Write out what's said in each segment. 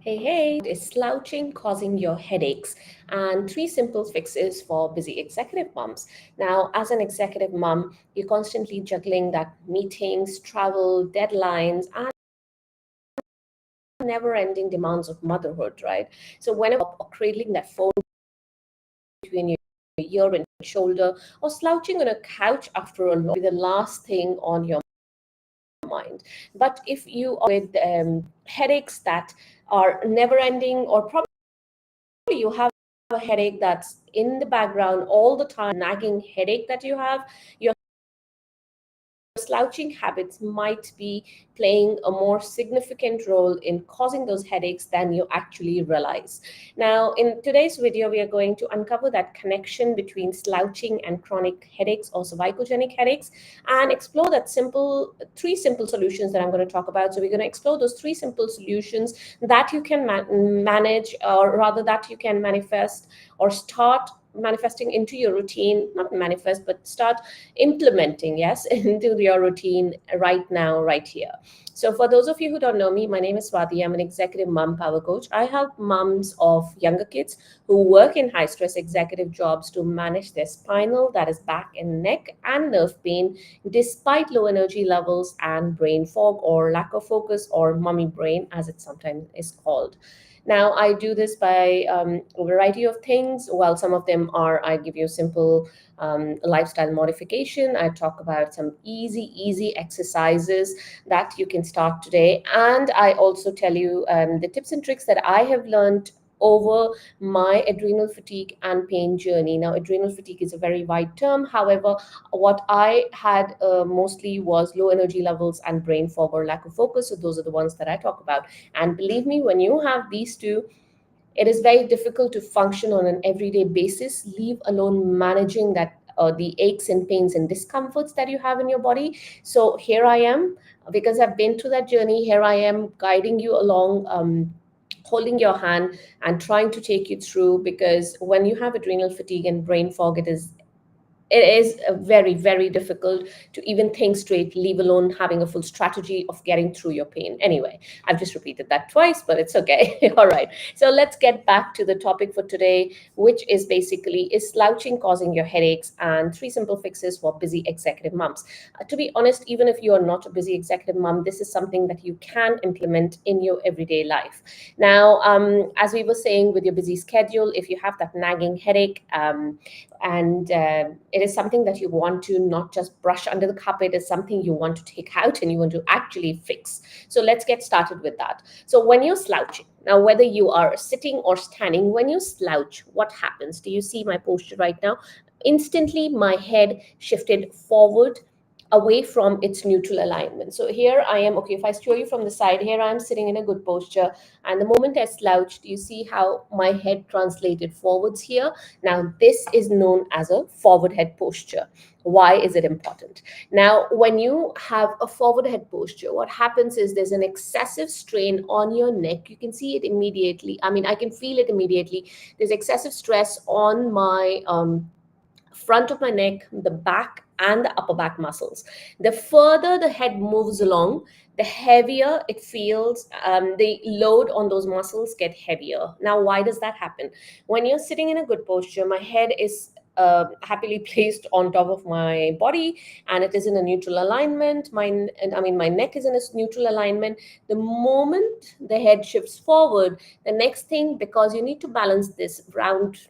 Hey, is slouching causing your headaches? And three simple fixes for busy executive moms. Now, as an executive mom, you're constantly juggling that meetings, travel, deadlines, and never ending demands of motherhood, right? So, whenever or cradling that phone between your ear and shoulder, or slouching on a couch after a long, be the last thing on your mind. But if you are with headaches that are never ending, or probably you have a headache that's in the background all the time, nagging headache that you have, your slouching habits might be playing a more significant role in causing those headaches than you actually realize. Now, in today's video, we are going to uncover that connection between slouching and chronic headaches or cervicogenic headaches and explore that three simple solutions that I'm going to talk about. So we're going to explore those three simple solutions that you can manage, or rather that you can manifest or start manifesting into your routine, not manifest, but start implementing, yes, into your routine right now, right here. So for those of you who don't know me, my name is Swati. I'm an executive mom power coach. I help moms of younger kids who work in high stress executive jobs to manage their spinal, that is back and neck, and nerve pain despite low energy levels and brain fog or lack of focus, or mummy brain as it sometimes is called. Now, I do this by a variety of things. Well, some of them are I give you simple lifestyle modification. I talk about some easy exercises that you can start today. And I also tell you the tips and tricks that I have learned over my adrenal fatigue and pain journey. Now, adrenal fatigue is a very wide term. However, what I had mostly was low energy levels and brain fog or lack of focus. So those are the ones that I talk about. And believe me, when you have these two, it is very difficult to function on an everyday basis, leave alone managing that the aches and pains and discomforts that you have in your body. So here I am, because I've been through that journey. Here I am guiding you along. Holding your hand and trying to take you through, because when you have adrenal fatigue and brain fog, it is very difficult to even think straight, leave alone having a full strategy of getting through your pain. Anyway, I've just repeated that twice, but it's okay. All right, so let's get back to the topic for today, which is basically, is slouching causing your headaches, and three simple fixes for busy executive moms. To be honest, even if you are not a busy executive mom, this is something that you can implement in your everyday life. Now, as we were saying, with your busy schedule, if you have that nagging headache, and it is something that you want to not just brush under the carpet, it's something you want to take out and you want to actually fix. So let's get started with that. So when you're slouching, now whether you are sitting or standing, when you slouch, what happens? Do you see my posture right now? Instantly my head shifted forward, away from its neutral alignment. So here I am. Okay, if I show you from the side, here I am sitting in a good posture, and the moment I slouched, you see how my head translated forwards here. Now this is known as a forward head posture. Why is it important? Now, when you have a forward head posture, what happens is there's an excessive strain on your neck. You can see it immediately. I mean, I can feel it immediately. There's excessive stress on my front of my neck, the back, and the upper back muscles. The further the head moves along, the heavier it feels. The load on those muscles get heavier. Now, why does that happen? When you're sitting in a good posture, my head is happily placed on top of my body, and it is in a neutral alignment. My neck is in a neutral alignment. The moment the head shifts forward, the next thing, because you need to balance this round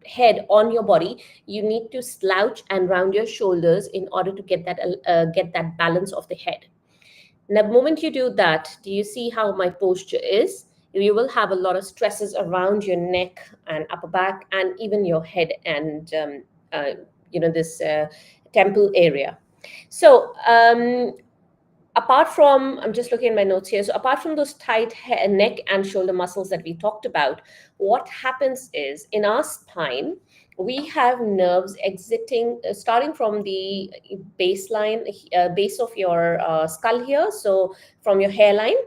head on your body, you need to slouch and round your shoulders in order to get that balance of the head. Now, the moment you do that, do you see how my posture is? You will have a lot of stresses around your neck and upper back, and even your head and uh, this temple area. So apart from, I'm just looking at my notes here, so apart from those tight neck and shoulder muscles that we talked about, what happens is, in our spine, we have nerves exiting, starting from the base of your skull here, so from your hairline,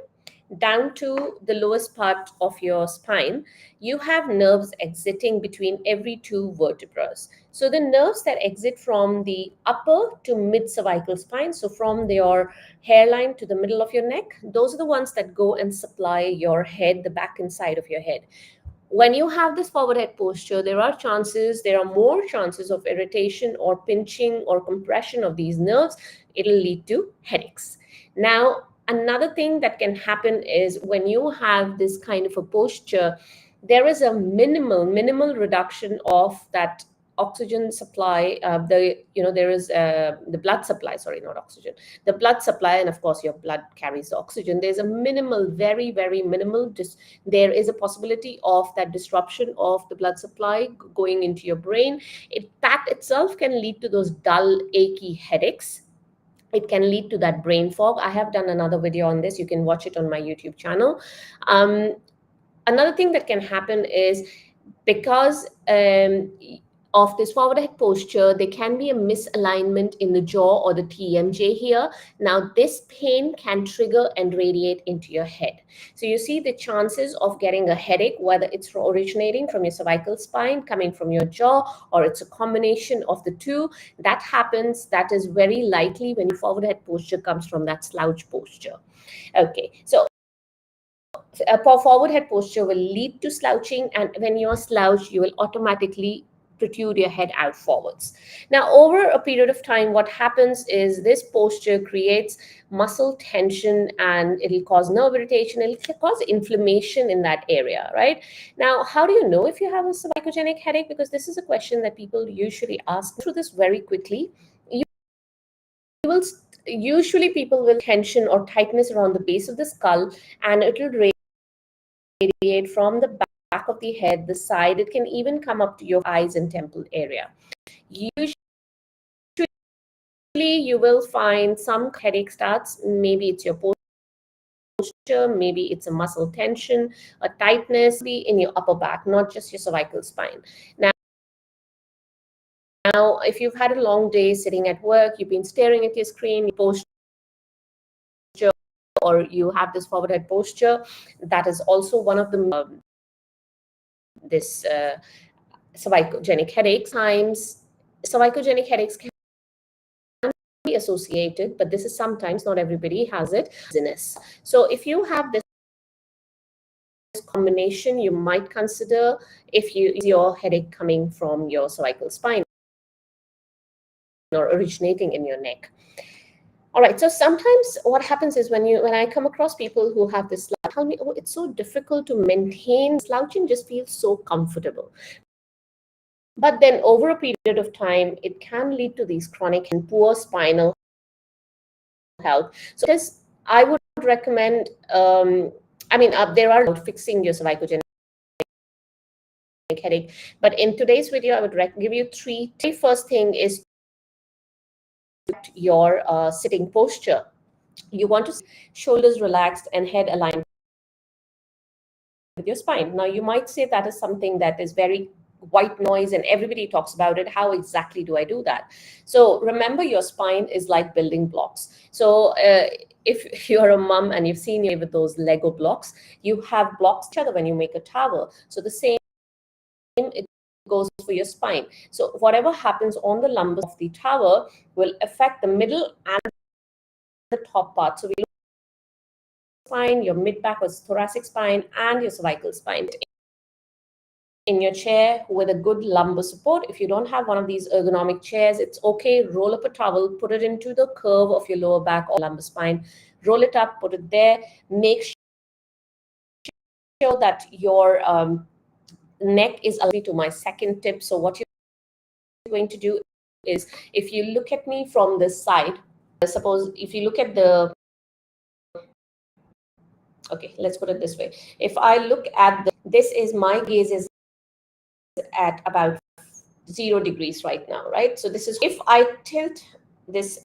down to the lowest part of your spine, you have nerves exiting between every two vertebrae. So the nerves that exit from the upper to mid cervical spine, so from your hairline to the middle of your neck, those are the ones that go and supply your head, the back and side of your head. When you have this forward head posture, there are more chances of irritation or pinching or compression of these nerves. It'll lead to headaches. Now, another thing that can happen is when you have this kind of a posture, there is a minimal reduction of that oxygen supply. There is the blood supply, sorry, not oxygen, the blood supply, and of course your blood carries the oxygen. There's a minimal, very minimal, there is a possibility of that disruption of the blood supply going into your brain. That itself can lead to those dull, achy headaches. It can lead to that brain fog. I have done another video on this. You can watch it on my YouTube channel. Another thing that can happen is because of this forward head posture, there can be a misalignment in the jaw or the TMJ here. Now, this pain can trigger and radiate into your head. So you see the chances of getting a headache, whether it's originating from your cervical spine, coming from your jaw, or it's a combination of the two, that happens. That is very likely when your forward head posture comes from that slouch posture. Okay, so a forward head posture will lead to slouching, and when you're slouched, you will automatically protrude your head out forwards. Now, over a period of time, what happens is this posture creates muscle tension and it'll cause nerve irritation, it'll cause inflammation in that area, right? Now, how do you know if you have a cervicogenic headache? Because this is a question that people usually ask. Through this very quickly. You will usually people will tension or tightness around the base of the skull, and it will radiate from the back of the head, the side. It can even come up to your eyes and temple area. Usually, you will find some headache starts. Maybe it's your posture, maybe it's a muscle tension, a tightness in your upper back, not just your cervical spine. Now, if you've had a long day sitting at work, you've been staring at your screen, your posture, or you have this forward head posture, that is also one of the this cervicogenic headaches. Times cervicogenic headaches can be associated, but this is sometimes, not everybody has it, dizziness. So if you have this combination, you might consider if your headache coming from your cervical spine or originating in your neck. All right, so sometimes what happens is when I come across people who have this, tell me, oh, it's so difficult to maintain. Slouching just feels so comfortable. But then over a period of time, it can lead to these chronic and poor spinal health. So because I would recommend, there are fixing your cervicogenic headache, but in today's video, I would give you three. The first thing is your sitting posture. You want to shoulders relaxed and head aligned with your spine. Now, you might say that is something that is very white noise and everybody talks about it. How exactly do I do that? So remember, your spine is like building blocks. So if you're a mom and you've seen with those Lego blocks, you have blocks each other when you make a tower. So the same it goes for your spine. So whatever happens on the lumbar of the tower will affect the middle and the top part. So we look at spine, your mid back or thoracic spine, and your cervical spine. In your chair with a good lumbar support. If you don't have one of these ergonomic chairs, it's okay. Roll up a towel, put it into the curve of your lower back or lumbar spine, roll it up, put it there. Make sure that your neck is aligned to my second tip. So what you're going to do is, if you look at me from this side, suppose if you look at okay, let's put it this way. If I look at this is my gaze is at about 0 degrees right now, right? So this is, if I tilt this,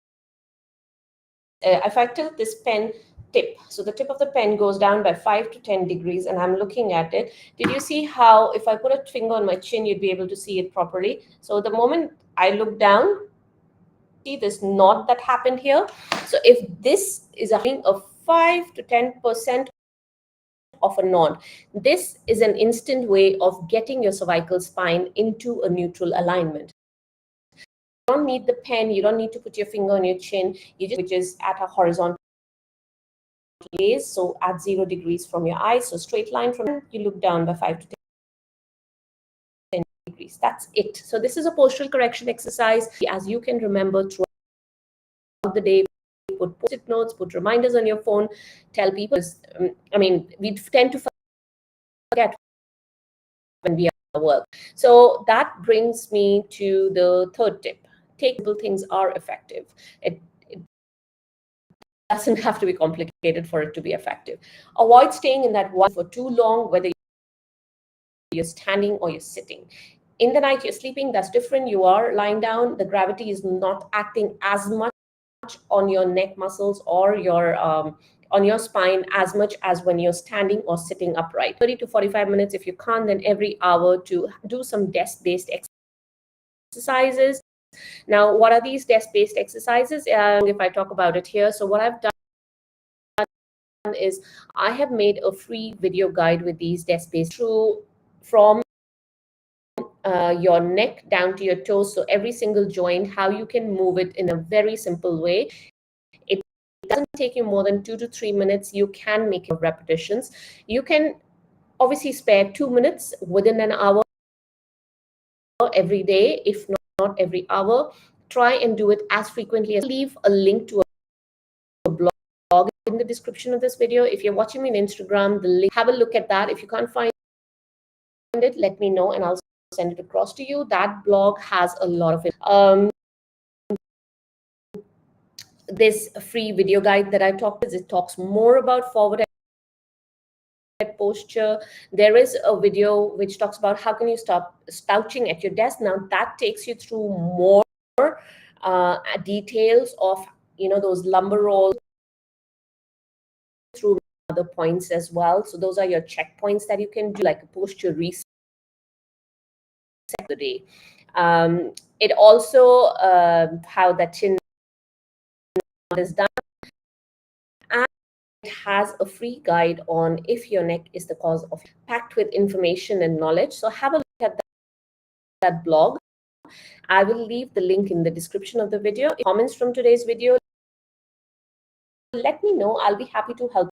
pen tip, so the tip of the pen goes down by 5 to 10 degrees and I'm looking at it. Did you see how if I put a finger on my chin, you'd be able to see it properly? So the moment I look down, see this knot that happened here. So if this is a 5 to 10% of a nod. This is an instant way of getting your cervical spine into a neutral alignment. You don't need the pen, you don't need to put your finger on your chin, you just, which is at a horizontal gaze, so at 0 degrees from your eyes, so straight line from you look down by 5 to 10 degrees. That's it. So this is a postural correction exercise. As you can remember throughout the day, put post-it notes, put reminders on your phone, tell people. We tend to forget when we are at work. So that brings me to the third tip. Take simple things are effective. It doesn't have to be complicated for it to be effective. Avoid staying in that one for too long, whether you're standing or you're sitting. In the night, you're sleeping, that's different. You are lying down, the gravity is not acting as much on your neck muscles or your on your spine as much as when you're standing or sitting upright. 30 to 45 minutes. If you can't, then every hour to do some desk-based exercises. Now, what are these desk-based exercises? If I talk about it here, so what I've done is I have made a free video guide with these desk-based through from your neck down to your toes. So every single joint, how you can move it in a very simple way. It doesn't take you more than 2 to 3 minutes. You can make your repetitions. You can obviously spare 2 minutes within an hour every day, if not every hour. Try and do it as frequently as. Leave a link to a blog in the description of this video. If you're watching me on Instagram, the link, have a look at that. If you can't find it, let me know and I'll send it across to you. That blog has a lot of it. This free video guide that I talked about, it talks more about forward posture. There is a video which talks about how can you stop slouching at your desk. Now that takes you through more details of those lumbar rolls, through other points as well. So those are your checkpoints that you can do, like a posture reset of the day. It also how that chin is done, and it has a free guide on if your neck is the cause of, packed with information and knowledge. So have a look at that blog. I will leave the link in the description of the video. Comments from today's video, let me know. I'll be happy to help